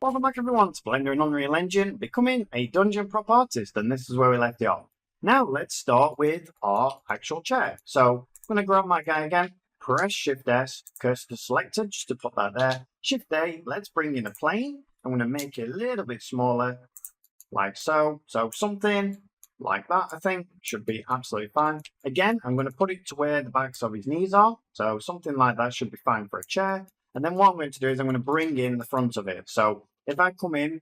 Welcome back everyone to Blender and Unreal Engine, becoming a dungeon prop artist, and this is where we left it off. Now let's start with our actual chair. So I'm going to grab my guy again, press Shift S, cursor selected just to put that there. Shift A, let's bring in a plane. I'm going to make it a little bit smaller, like so. So something like that, I think, should be absolutely fine. Again, I'm going to put it to where the backs of his knees are. So something like that should be fine for a chair. And then what I'm going to do is I'm going to bring in the front of it. So if I come in,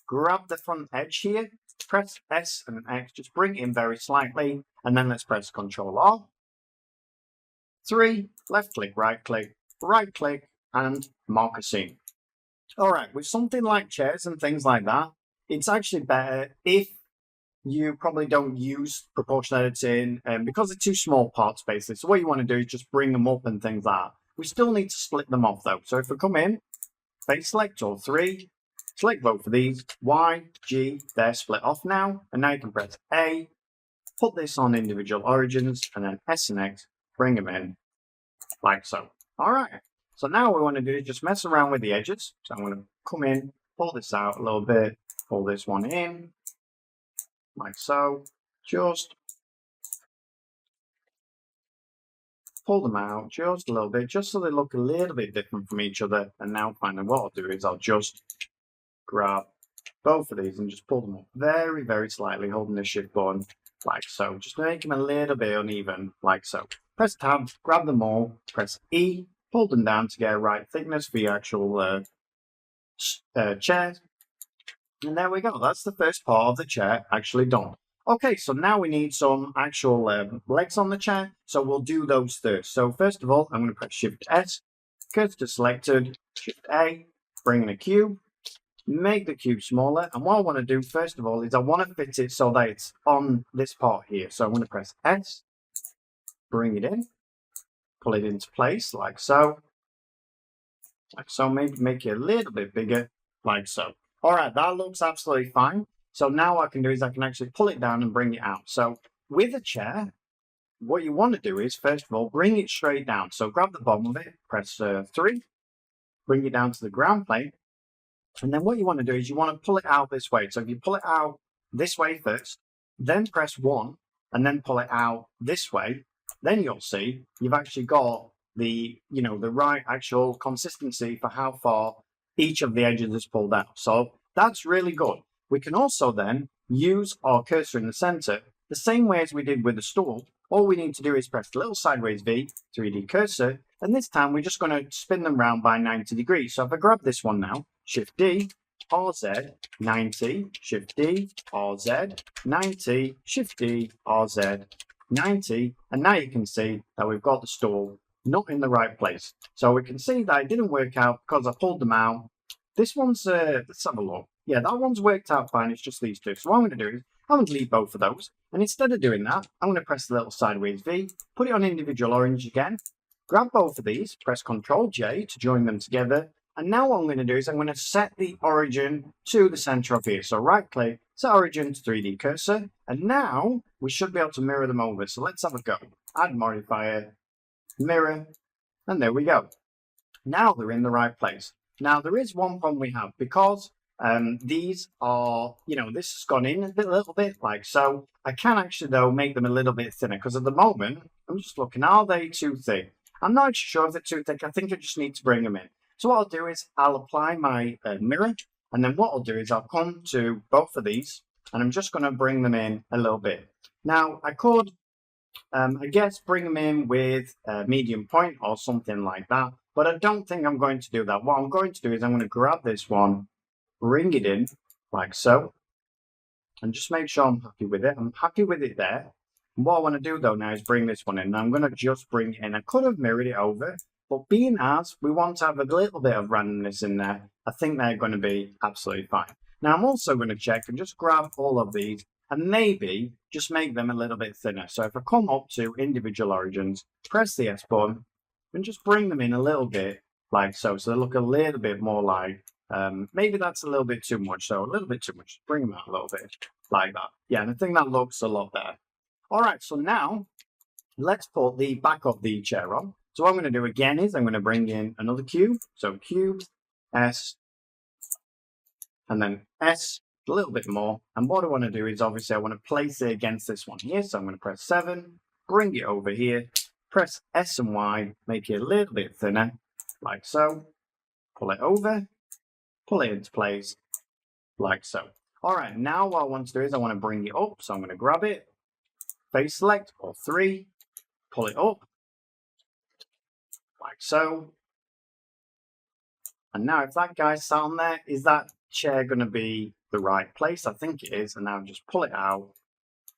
grab the front edge here, press S and an X, just bring it in very slightly, and then let's press Ctrl R. 3, left click, right click, and mark a scene. Alright, with something like chairs and things like that, it's actually better if you probably don't use proportion editing because they're too small parts basically. So what you want to do is just bring them up and things like that. We still need to split them off though. So if we come in, face select all 3, select both of these, Y, G, they're split off now. And now you can press A, put this on individual origins, and then S and X, bring them in, like so. All right, so now what we want to do is just mess around with the edges. So I'm going to come in, pull this out a little bit, pull this one in, like so. Just pull them out just a little bit, just so they look a little bit different from each other. And now finally what I'll do is I'll just grab both of these and just pull them up very, very slightly, holding the shift button, like so. Just make them a little bit uneven, like so. Press tab, grab them all, press E, pull them down to get a right thickness for your actual chair. And there we go. That's the first part of the chair actually done. Okay, so now we need some actual legs on the chair. So we'll do those first. So first of all, I'm going to press Shift S, cursor selected, Shift A, bring in a cube, make the cube smaller. And what I want to do first of all is I want to fit it so that it's on this part here. So I'm going to press S, bring it in, pull it into place like so. Like so, maybe make it a little bit bigger, like so. All right, that looks absolutely fine. So now what I can do is I can actually pull it down and bring it out. So with a chair, what you want to do is, first of all, bring it straight down. So grab the bottom of it, press 3, bring it down to the ground plane. And then what you want to do is you want to pull it out this way. So if you pull it out this way first, then press 1, and then pull it out this way, then you'll see you've actually got the, the right actual consistency for how far each of the edges is pulled out. So that's really good. We can also then use our cursor in the center the same way as we did with the stool. All we need to do is press the little sideways V, 3D cursor, and this time we're just going to spin them around by 90 degrees. So if I grab this one now, Shift D, RZ, 90, Shift D, RZ, 90, Shift D, RZ, 90, and now you can see that we've got the stool not in the right place. So we can see that it didn't work out because I pulled them out. This one's, let's have a look. Yeah, that one's worked out fine. It's just these two. So what I'm going to do is I'm going to delete both of those. And instead of doing that, I'm going to press the little sideways V, put it on individual orange again, grab both of these, press Ctrl J to join them together. And now what I'm going to do is I'm going to set the origin to the center of here. So right click, set origin to 3D cursor. And now we should be able to mirror them over. So let's have a go. Add modifier, mirror, and there we go. Now they're in the right place. Now there is one problem we have because these are, this has gone in a little bit like so. I can actually though make them a little bit thinner because at the moment I'm just looking, are they too thick? I'm not sure if they're too thick. I think I just need to bring them in. So what I'll do is I'll apply my mirror, and then what I'll do is I'll come to both of these and I'm just going to bring them in a little bit. Now I could I guess bring them in with a medium point or something like that, but I don't think I'm going to do that. What I'm going to do is I'm going to grab this one, bring it in like so, and just make sure I'm happy with it. I'm happy with it there. And what I want to do though now is bring this one in. I'm going to just bring it in. I could have mirrored it over, but being as we want to have a little bit of randomness in there, I think they're going to be absolutely fine. Now I'm also going to check and just grab all of these and maybe just make them a little bit thinner. So if I come up to individual origins, press the S button, and just bring them in a little bit like so. So they look a little bit more like, maybe that's a little bit too much. So a little bit too much. Bring them out a little bit like that. Yeah, and I think that looks a lot better. All right, so now let's put the back of the chair on. So what I'm going to do again is I'm going to bring in another cube. So cube, S, and then S a little bit more. And what I want to do is obviously I want to place it against this one here. So I'm going to press 7, bring it over here, press S and Y, make it a little bit thinner, like so. Pull it over, pull it into place, like so. All right, now what I want to do is I want to bring it up. So I'm going to grab it, face select, or 3, pull it up, like so. And now if that guy's sat on there, is that chair going to be the right place? I think it is. And now just pull it out,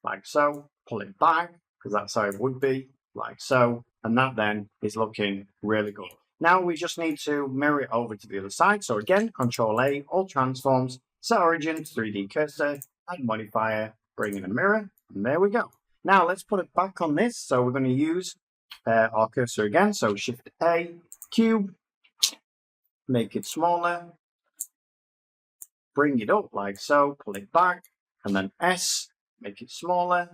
like so. Pull it back, because that's how it would be, like so. And that then is looking really good. Now we just need to mirror it over to the other side. So again, Control A, all transforms, set origin, 3D cursor, add modifier, bring in a mirror, and there we go. Now let's put it back on this. So we're going to use our cursor again. So Shift A, cube, make it smaller, bring it up like so, pull it back, and then S, make it smaller,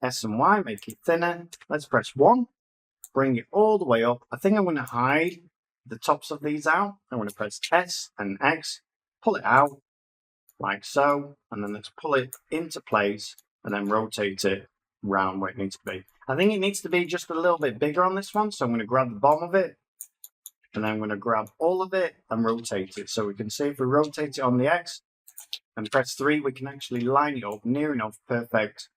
S and Y, make it thinner. Let's press 1, bring it all the way up. I think I'm going to hide the tops of these out. I'm going to press S and X, pull it out like so, and then let's pull it into place and then rotate it round where it needs to be. I think it needs to be just a little bit bigger on this one, so I'm going to grab the bottom of it, and then I'm going to grab all of it and rotate it. So we can see if we rotate it on the X and press 3, we can actually line it up near enough perfect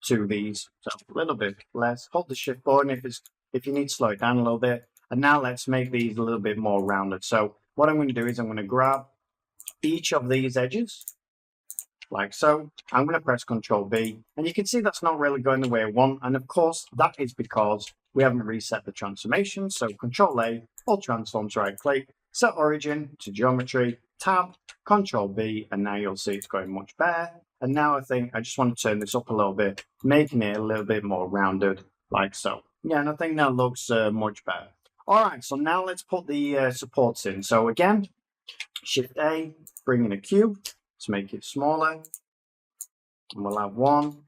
to these. So a little bit less. Hold the shift button if you need to slow it down a little bit. And now let's make these a little bit more rounded. So what I'm going to do is I'm going to grab each of these edges like so. I'm going to press Control B, and you can see that's not really going the way I want. And of course, that is because we haven't reset the transformation. So Control A, all transforms, right click, set origin to geometry, tab, Control B, and now you'll see it's going much better. And now I think I just want to turn this up a little bit, making it a little bit more rounded, like so. Yeah, and I think that looks much better. All right, so now let's put the supports in. So again, Shift A, bring in a cube to make it smaller. And we'll have one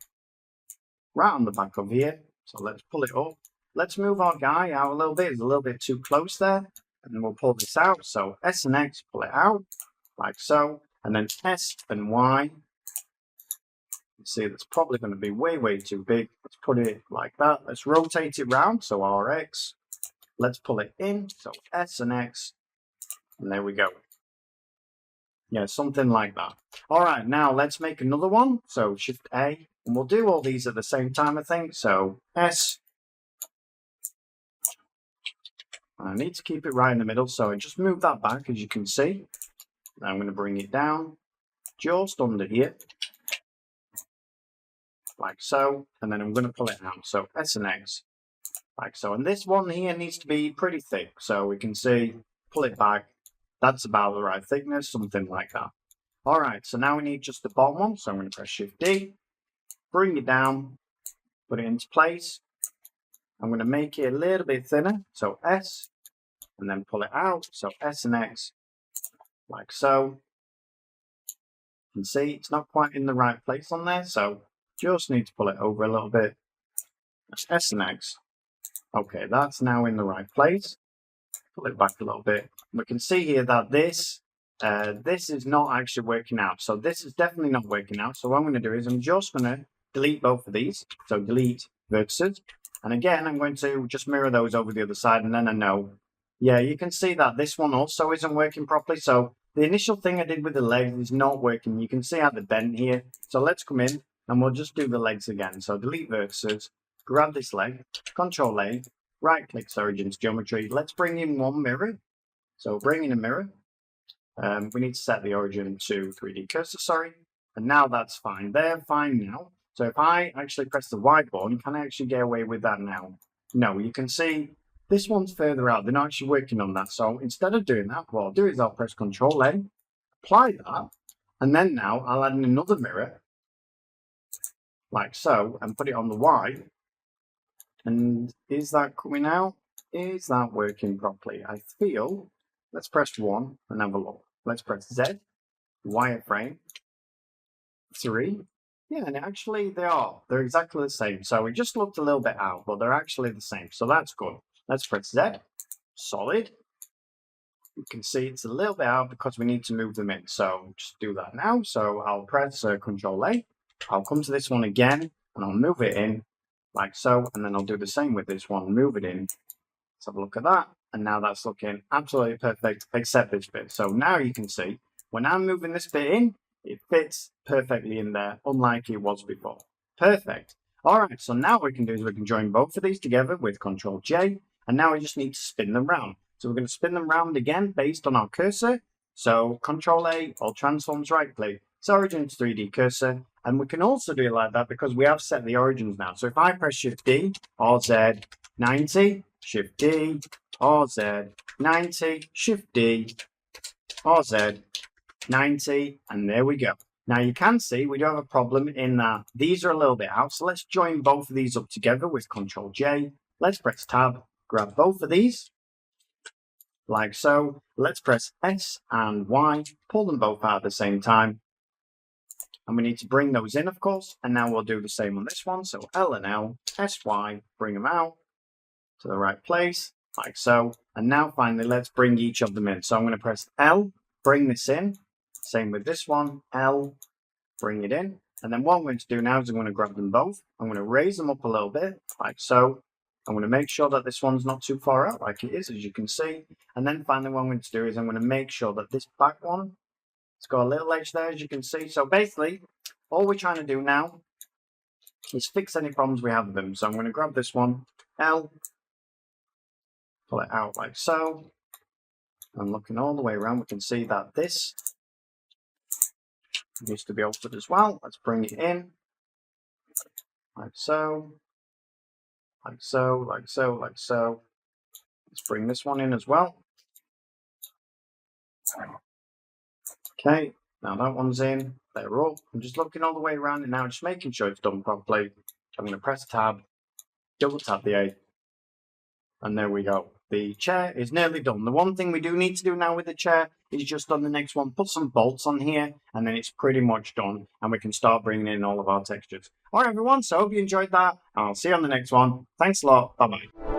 right on the back of here. So let's pull it up. Let's move our guy out a little bit. It's a little bit too close there. And then we'll pull this out. So S and X, pull it out, like so. And then S and Y. See, that's probably going to be way, way too big. Let's put it like that. Let's rotate it round. So RX. Let's pull it in. So S and X. And there we go. Yeah, something like that. All right, now let's make another one. So Shift A. And we'll do all these at the same time, I think. So S. I need to keep it right in the middle. So I just move that back, as you can see. I'm going to bring it down just under here, like so, and then I'm going to pull it out. So S and X, like so. And this one here needs to be pretty thick, so we can see, pull it back. That's about the right thickness, something like that. All right, so now we need just the bottom one. So I'm going to press Shift D, bring it down, put it into place. I'm going to make it a little bit thinner, so S, and then pull it out. So S and X, like so. You can see it's not quite in the right place on there, so just need to pull it over a little bit. That's S and X. Okay, that's now in the right place. Pull it back a little bit. We can see here that this is not actually working out. So this is definitely not working out. So what I'm going to do is I'm just going to delete both of these. So delete vertices. And again, I'm going to just mirror those over the other side. And then I know, yeah, you can see that this one also isn't working properly. So the initial thing I did with the legs is not working. You can see how the bend here. So let's come in and we'll just do the legs again. So delete vertices, grab this leg, Control A, right click origins geometry. Let's bring in one mirror. So bring in a mirror. We need to set the origin to 3D cursor, sorry. And now that's fine. They're fine now. So if I actually press the Y button, can I actually get away with that now? No, you can see this one's further out. They're not actually working on that. So instead of doing that, what I'll do is I'll press Control A, apply that, and then now I'll add in another mirror, like so, and put it on the Y. And is that coming out? Is that working properly? I feel, let's press 1 and have a look. Let's press Z, wireframe, 3. Yeah, and actually they're exactly the same. So we just looked a little bit out, but they're actually the same. So that's good. Let's press Z, solid, You can see it's a little bit out because we need to move them in. So just do that now. So I'll press Control A. I'll come to this one again and I'll move it in like so. And then I'll do the same with this one, move it in. Let's have a look at that. And now that's looking absolutely perfect, except this bit. So now you can see when I'm moving this bit in, it fits perfectly in there, unlike it was before. Perfect. All right, so now what we can do is we can join both of these together with Control J, and now we just need to spin them round. So we're going to spin them round again based on our cursor. So Control A, all transforms right click, it's Origins 3D cursor, and we can also do it like that because we have set the origins now. So if I press Shift D, RZ 90, Shift D, RZ 90, Shift D, RZ 90, and there we go. Now you can see we do have a problem in that these are a little bit out, so let's join both of these up together with Control J. Let's press Tab, grab both of these, like so. Let's press S and Y, pull them both out at the same time. And we need to bring those in, of course, and now we'll do the same on this one. So L and L, S, Y, bring them out to the right place, like so. And now finally, let's bring each of them in. So I'm going to press L, bring this in. Same with this one, L, bring it in. And then what I'm going to do now is I'm going to grab them both. I'm going to raise them up a little bit, like so. I'm going to make sure that this one's not too far out, like it is, as you can see. And then finally, what I'm going to do is I'm going to make sure that this back one, it's got a little edge there, as you can see. So basically, all we're trying to do now is fix any problems we have with them. So I'm going to grab this one, L, pull it out like so. And looking all the way around, we can see that this needs to be altered as well. Let's bring it in, like so, like so, like so, like so. Let's bring this one in as well. Okay, now that one's in, they're up. I'm just looking all the way around it now, just making sure it's done properly. I'm going to press Tab, double tap the A, and there we go. The chair is nearly done. The one thing we do need to do now with the chair is just on the next one, put some bolts on here, and then it's pretty much done, and we can start bringing in all of our textures. All right, everyone, so I hope you enjoyed that, and I'll see you on the next one. Thanks a lot. Bye-bye.